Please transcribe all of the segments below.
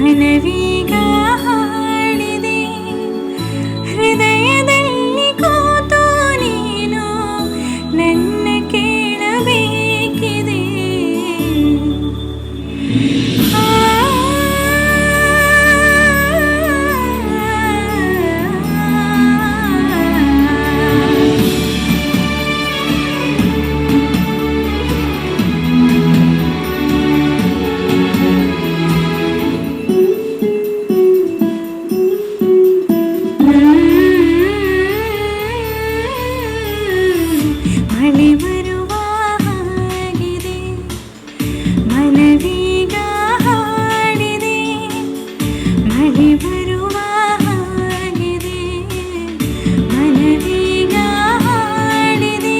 ಮನವೀಗ ಹಾಡಿದೆ ಹೃದಯದಲ್ಲಿ ಕೂತು ನೀನು ನನ್ನ ಕೇಳಬೇಕಿದೆ. ಮಳೆ ಬರುವ ಹಾಗಿದೆ ಮನವೀಗ ಹಾಡಿದೆ ಮಳೆ ಬರುವ ಹಾಗಿದೆ ಮನವೀಗ ಹಾಡಿದೆ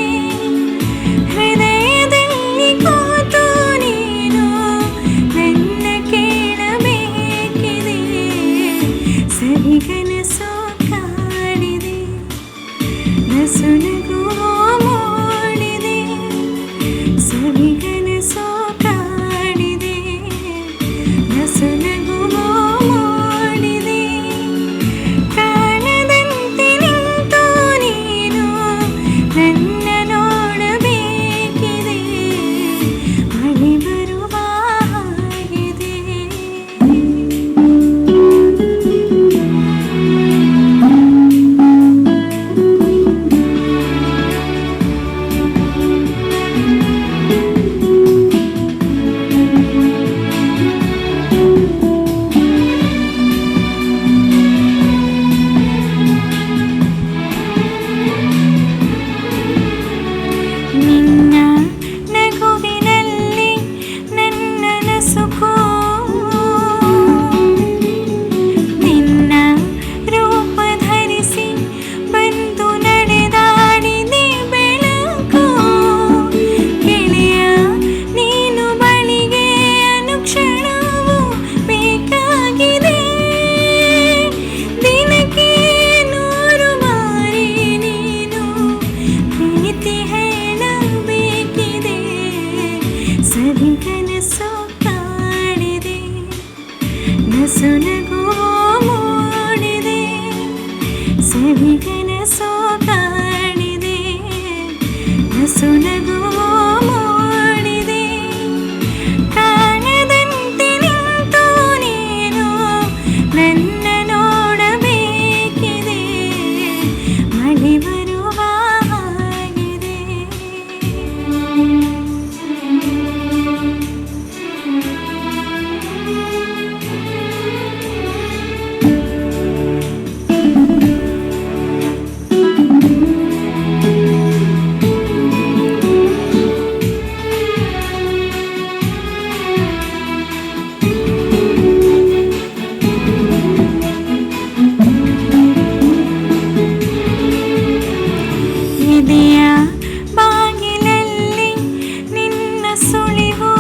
ಹೃದಯದಲ್ಲಿ ಕೂತು ನೀನು ನನ್ನ ಕೇಳಬೇಕಿದೆ. ಸರಿಗನಸು ಕಾಡಿದೆ ನಸುನಗು ಮೂಡಿದೆ ಸರಿಗನಸು ಕಾಡಿದೆ ನಸುನಗು ಮೂಡಿದೆ ಕಾಣದಂತೆ ನಿಂತು ನೀನು ನನ್ನ ನೋಡಬೇಕಿದೆ. ಮಳೆ ಬರುವ ಹಾಗಿದೆ. ನಿನ್ನ ನಗುವಿನಲ್ಲಿ ನನ್ನ ನಸುಕು ನಿನ್ನ ರೂಪ ಧರಿಸಿ ಬಂದು ನಡೆದಾಡಿದೆ ಬೆಳಕು. ಗೆಳೆಯ ನೀನು ಬಳಿಗೆ ಅನುಕ್ಷಣವೂ ಬೇಕಾಗಿದೆ. ದಿನಕ್ಕೆ 100 ಬಾರಿ ನೀನು ಪ್ರೀತಿ ಹೇಳಬೇಕಿದೆ. ಸರಿಗನಸು ಕಾಡಿದೆ ನಸುನಗು ಮೂಡಿದೆ ಸರಿಗನಸು ಕಾಡಿದೆ ನಸುನಗು ಮೂಡಿದೆ ಕಾಣದಂತೆ ನಿಂತು ನೀನು ನನ್ನ ನೋಡಬೇಕಿದೆ. ಮಳೆ ಬರುವ ಹಾಗಿದೆ. ಇದೆಯ ಬಾಗಿಲಲ್ಲಿ ನಿನ್ನ ಸುಳಿವು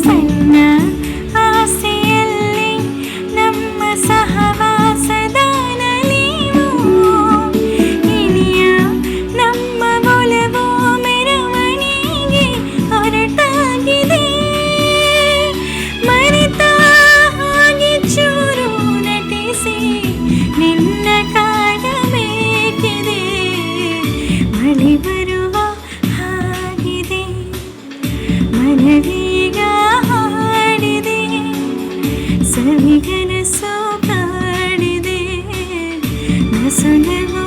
ಸಣ್ಣ ಆಸೆಯಲ್ಲಿ ನಮ್ಮ ಸಹವಾಸದ ನಲಿವು. ಇನಿಯ ನಮ್ಮ ಒಲವು ಮೆರವಣಿಗೆ ಹೊರಟಾಗಿದೆ. ಮರೆತ ಹಾಗೆ ಚೂರು ನಟಿಸಿ ನಿನ್ನ ಕಾಣಬೇಕಿದೆ. ಮಳೆ ಬರುವ ಹಾಗಿದೆ ಮನವೀಗ ಹಾಡಿದೆ ಸರಿಗನಸು ಕಾಡಿದೆ ನಸುನಗು